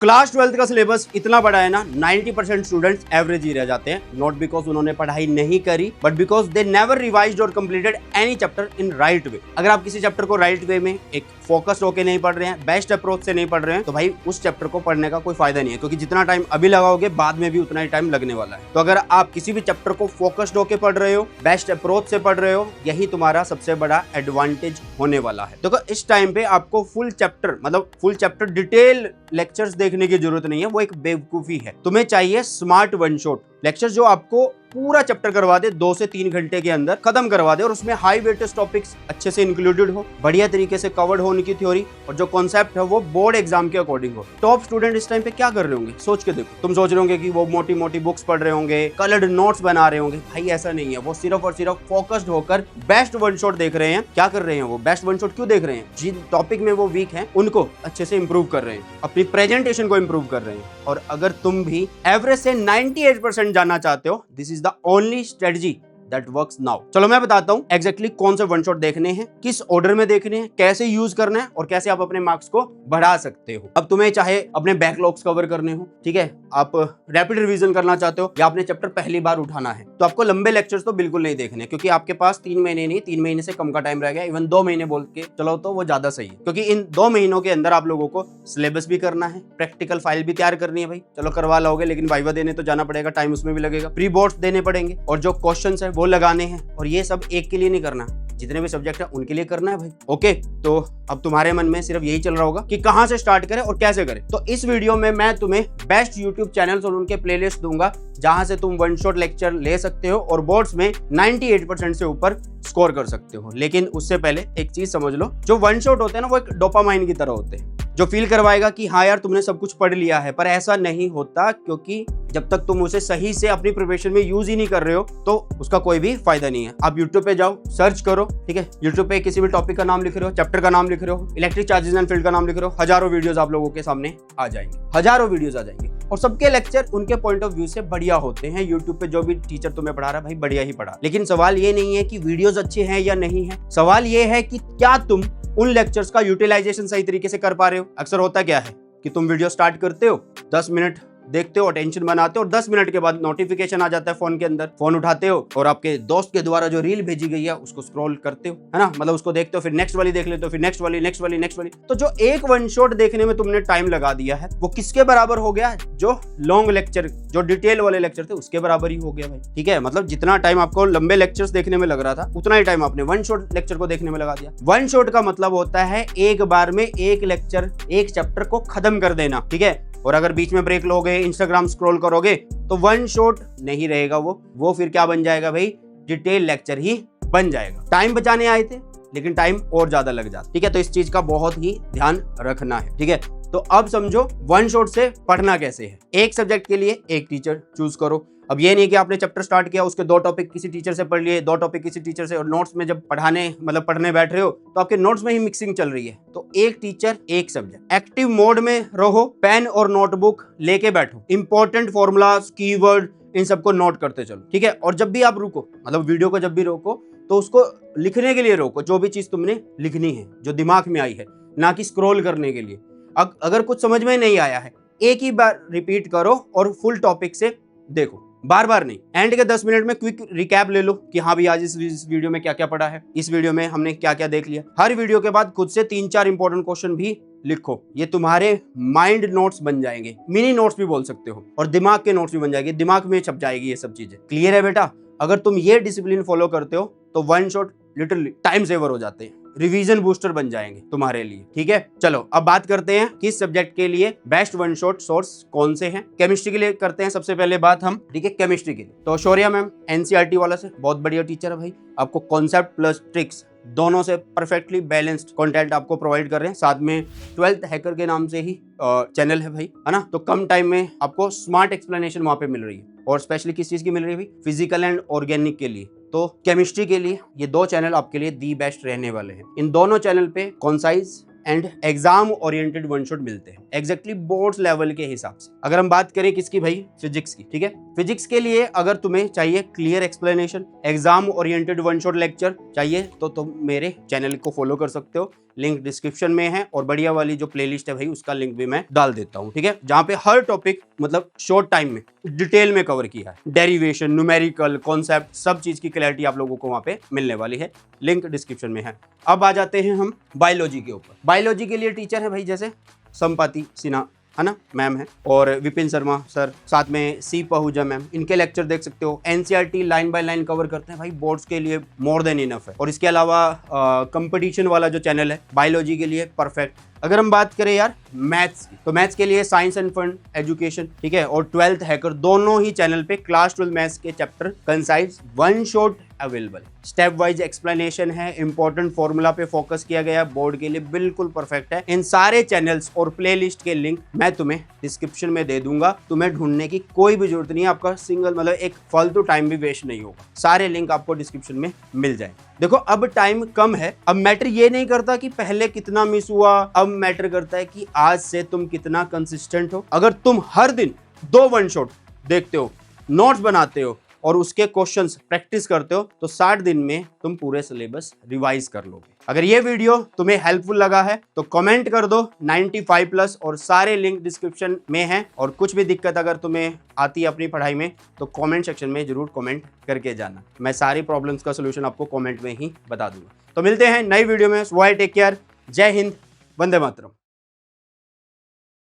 Class 12th का syllabus इतना बड़ा है ना, 90% स्टूडेंट्स एवरेज ही रह जाते हैं। नॉट बिकॉज उन्होंने पढ़ाई नहीं करी, but because they never revised और completed any chapter in right way. अगर आप किसी चैप्टर को राइट वे में एक फोकस्ड होकर नहीं पढ़ रहे हैं, बेस्ट अप्रोच से नहीं पढ़ रहे हैं, तो भाई उस चैप्टर को पढ़ने का कोई फायदा नहीं है, क्योंकि जितना टाइम अभी लगाओगे बाद में भी उतना ही टाइम लगने वाला है। तो अगर आप किसी भी चैप्टर को फोकस्ड होकर पढ़ रहे हो, बेस्ट अप्रोच से पढ़ रहे हो, यही तुम्हारा सबसे बड़ा एडवांटेज होने वाला है। तो इस टाइम पे आपको फुल चैप्टर डिटेल लेक्चर्स देखने की जरूरत नहीं है, वो एक बेवकूफी है। तुम्हें चाहिए स्मार्ट वन शॉट लेक्चर जो आपको पूरा चैप्टर करवा दे, 2 से 3 घंटे के अंदर खत्म करवा दे, और उसमें हाई वेटेज टॉपिक्स अच्छे से इंक्लूडेड हो, बढ़िया तरीके से कवर्ड हो उनकी थ्योरी, और जो कॉन्सेप्ट है वो बोर्ड एग्जाम के अकॉर्डिंग हो। टॉप स्टूडेंट इस टाइम पे क्या कर रहे होंगे, सोच के देखो। तुम सोच रहे होंगे कि वो मोटी मोटी बुक्स पढ़ रहे होंगे, कलर्ड नोट्स बना रहे होंगे। भाई ऐसा नहीं है, वो सिर्फ और सिर्फ फोकस्ड होकर बेस्ट वन शॉट देख रहे हैं। क्या कर रहे हैं वो, बेस्ट वन शॉट क्यों देख रहे हैं? जिन टॉपिक में वो वीक है उनको अच्छे से इंप्रूव कर रहे हैं, अपनी प्रेजेंटेशन को इंप्रूव कर रहे हैं। और अगर तुम भी एवरेज से 98% जाना चाहते हो, this is the only strategy that works now. चलो मैं बताता हूं एग्जैक्टली कौन से वन शॉट देखने हैं, किस ऑर्डर में देखने हैं, कैसे यूज करना है, और कैसे आप अपने मार्क्स को बढ़ा सकते हो। अब तुम्हें चाहे अपने बैकलॉग्स कवर करने हो, ठीक है, आप रैपिड रिवीजन करना चाहते हो, या आपने चैप्टर पहली बार उठाना है, तो आपको लंबे लेक्चर्स तो बिल्कुल नहीं देखने, क्योंकि आपके पास 3 महीने नहीं, 3 महीने से कम का टाइम रह गया। इवन 2 महीने बोल के चलो तो वो ज्यादा सही है, क्योंकि इन 2 महीनों के अंदर आप लोगों को सिलेबस भी करना है, प्रैक्टिकल फाइल भी तैयार करनी है। भाई चलो करवा लोगे, लेकिन वाइवा देने तो जाना पड़ेगा, टाइम उसमें भी लगेगा, प्री बोर्ड्स देने पड़ेंगे, और जो क्वेश्चन है वो लगाने हैं। और ये सब एक के लिए नहीं करना, जितने भी सब्जेक्ट है उनके लिए करना है भाई। ओके, तो अब तुम्हारे मन में सिर्फ यही चल रहा होगा कि कहां से स्टार्ट करें और कैसे करें। तो इस वीडियो में मैं तुम्हें बेस्ट यूट्यूब चैनल्स और उनके प्लेलिस्ट दूंगा, जहां से तुम वन शॉट लेक्चर ले सकते हो और बोर्ड्स में 98% से ऊपर स्कोर कर सकते हो। लेकिन उससे पहले एक चीज समझ लो, जो वन शॉट होते हैं ना, वो एक डोपामाइन की तरह होते हैं, जो फील करवाएगा कि हाँ यार तुमने सब कुछ पढ़ लिया है। पर ऐसा नहीं होता, क्योंकि जब तक तुम उसे सही से अपनी प्रिपरेशन में यूज ही नहीं कर रहे हो, तो उसका कोई भी फायदा नहीं है। आप YouTube पे जाओ, सर्च करो, ठीक है, YouTube पे किसी भी टॉपिक का नाम लिख रहे हो, चैप्टर का नाम लिख रहे हो, इलेक्ट्रिक चार्जेस एंड फील्ड का नाम लिख रहे हो, हजारों वीडियोस आप लोगों के सामने आ जाएंगे, हजारों वीडियोस आ जाएंगे, और सबके लेक्चर उनके पॉइंट ऑफ व्यू से बढ़िया होते हैं। YouTube पे जो भी टीचर तुम्हें पढ़ा रहा है भाई बढ़िया ही पढ़ा। लेकिन सवाल ये नहीं है कि वीडियोस अच्छे हैं या नहीं है, सवाल ये है कि क्या तुम उन लेक्चर्स का यूटिलाइजेशन सही तरीके से कर पा रहे हो। अक्सर होता क्या है कि तुम वीडियो स्टार्ट करते हो, 10 मिनट देखते हो, अटेंशन बनाते हो, और 10 मिनट के बाद नोटिफिकेशन आ जाता है फोन के अंदर, फोन उठाते हो और आपके दोस्त के द्वारा जो रील भेजी गई है उसको स्क्रॉल करते हो, है ना, मतलब उसको देखते हो, फिर नेक्स्ट वाली देख लेते हो, फिर नेक्स्ट वाली। तो जो एक वन शॉट देखने में तुमने टाइम लगा दिया है, वो किसके बराबर हो गया? जो लॉन्ग लेक्चर, जो डिटेल वाले लेक्चर थे, उसके बराबर ही हो गया भाई। ठीक है, मतलब जितना टाइम आपको लंबे लेक्चर्स देखने में लग रहा था, उतना ही टाइम आपने वन शॉट लेक्चर को देखने में लगा दिया। वन शॉट का मतलब होता है एक बार में एक लेक्चर, एक चैप्टर को खत्म कर देना, ठीक है। और अगर बीच में ब्रेक लोगे, इंस्टाग्राम स्क्रॉल करोगे, तो वन शॉट नहीं रहेगा वो फिर क्या बन जाएगा भाई? डिटेल लेक्चर ही बन जाएगा। टाइम बचाने आए थे, लेकिन टाइम और ज्यादा लग जाता, ठीक है। तो इस चीज का बहुत ही ध्यान रखना है, ठीक है। तो अब समझो वन शॉट से पढ़ना कैसे है। एक सब्जेक्ट के लिए एक टीचर चूज करो। अब ये नहीं कि आपने चैप्टर स्टार्ट किया, उसके 2 टॉपिक किसी टीचर से पढ़ लिए, 2 टॉपिक किसी टीचर से, और नोट्स में जब पढ़ने बैठ रहे हो तो आपके नोट्स में ही मिक्सिंग चल रही है। तो एक टीचर एक सब्जेक्ट। एक्टिव मोड में रहो, पेन और नोटबुक लेके बैठो, इंपॉर्टेंट फॉर्मूलाज, कीवर्ड, इन सबको नोट करते चलो, ठीक है। और जब भी आप रुको, मतलब वीडियो को जब भी रोको, तो उसको लिखने के लिए रोको, जो भी चीज तुमने लिखनी है, जो दिमाग में आई है, ना कि स्क्रॉल करने के लिए। अगर कुछ समझ में नहीं आया है, एक ही बार रिपीट करो और फुल टॉपिक से देखो, बार बार नहीं। एंड के 10 मिनट में क्विक रिकैप ले लो कि हाँ भी आज इस वीडियो में क्या क्या पढ़ा है, इस वीडियो में हमने क्या क्या देख लिया। हर वीडियो के बाद खुद से 3-4 इंपॉर्टेंट क्वेश्चन भी लिखो। ये तुम्हारे माइंड नोट्स बन जाएंगे, मिनी नोट्स भी बोल सकते हो, और दिमाग के नोट्स भी बन जाएंगे, दिमाग में छप जाएगी ये सब चीजें। क्लियर है बेटा? अगर तुम ये डिसिप्लिन फॉलो करते हो तो one shot literally time saver हो जाते हैं, रिवीजन बूस्टर बन जाएंगे तुम्हारे लिए, ठीक है। चलो अब बात करते हैं किस सब्जेक्ट के लिए बेस्ट वन शॉट सोर्स कौन से हैं। केमिस्ट्री के लिए करते हैं सबसे पहले बात हम, ठीक है। केमिस्ट्री के लिए तो शौर्या मैम एनसीईआरटी वाला से बहुत बढ़िया टीचर है भाई, आपको कॉन्सेप्ट प्लस ट्रिक्स दोनों से परफेक्टली बैलेंस्ड कंटेंट आपको प्रोवाइड कर रहे हैं। साथ में 12th हैकर के नाम से ही चैनल है भाई, है ना। तो कम टाइम में आपको स्मार्ट एक्सप्लेनेशन वहां पे मिल रही है, और स्पेशली किस चीज की मिल रही है भाई? फिजिकल एंड ऑर्गेनिक के लिए। तो केमिस्ट्री के लिए ये 2 चैनल आपके लिए दी बेस्ट रहने वाले हैं। इन दोनों चैनल पे concise and exam oriented one shot मिलते हैं, एग्जैक्टली बोर्ड्स लेवल के हिसाब से। अगर हम बात करें किसकी भाई? फिजिक्स की, ठीक है। फिजिक्स के लिए अगर तुम्हें चाहिए clear explanation, exam oriented one shot lecture चाहिए, तो तुम मेरे चैनल को फॉलो कर सकते हो। लिंक डिस्क्रिप्शन में है, और बढ़िया वाली जो प्लेलिस्ट है भाई उसका लिंक भी मैं डाल देता हूँ, ठीक है, जहाँ पे हर टॉपिक मतलब शॉर्ट टाइम में डिटेल में कवर किया है। डेरिवेशन, न्यूमेरिकल, कॉन्सेप्ट, सब चीज की क्लैरिटी आप लोगों को वहाँ पे मिलने वाली है, लिंक डिस्क्रिप्शन में है। अब आ जाते हैं हम बायोलॉजी के ऊपर। बायोलॉजी के लिए टीचर है भाई जैसे संपाति सिन्हा है ना, मैम है, और विपिन शर्मा सर, साथ में सी पहूजा मैम, इनके लेक्चर देख सकते हो। NCERT line by line cover करते हैं भाई, बोर्ड्स के लिए मोर देन इनफ है। और इसके अलावा कंपटीशन वाला जो चैनल है बायोलॉजी के लिए परफेक्ट। अगर हम बात करें यार मैथ्स की, तो मैथ्स के लिए साइंस एंड फन एजुकेशन, ठीक है, और 12th हैकर, दोनों ही चैनल पे क्लास 12 मैथ्स के chapter concise one shot available. Step wise explanation है, इंपॉर्टेंट फॉर्मूला पे फोकस किया गया, बोर्ड के लिए बिल्कुल परफेक्ट है। इन सारे चैनल्स और प्लेलिस्ट के लिंक मैं तुम्हें डिस्क्रिप्शन में दे दूंगा, तुम्हें ढूंढने की कोई भी जरूरत नहीं है, आपका सिंगल मतलब एक फालतू टाइम भी वेस्ट नहीं होगा, सारे लिंक आपको डिस्क्रिप्शन में मिल जाए। देखो अब टाइम कम है, अब मैटर ये नहीं करता कि पहले कितना मिस हुआ, अब मैटर करता है कि आज से तुम कितना कंसिस्टेंट हो। अगर तुम हर दिन 2 वन शॉट देखते हो, नोट्स बनाते हो और उसके क्वेश्चंस प्रैक्टिस करते हो, तो 60 दिन में तुम पूरे सिलेबस रिवाइज कर लोगे। अगर ये वीडियो तुम्हें हेल्पफुल लगा है तो कमेंट कर दो 95+, और सारे लिंक डिस्क्रिप्शन में हैं। और कुछ भी दिक्कत अगर तुम्हें आती है अपनी पढ़ाई में तो कमेंट सेक्शन में जरूर कमेंट करके जाना, मैं सारी प्रॉब्लम्स का सोल्यूशन आपको कमेंट में ही बता दूंगा। तो मिलते हैं नई वीडियो में। टेक केयर, जय हिंद, वंदे मातरम।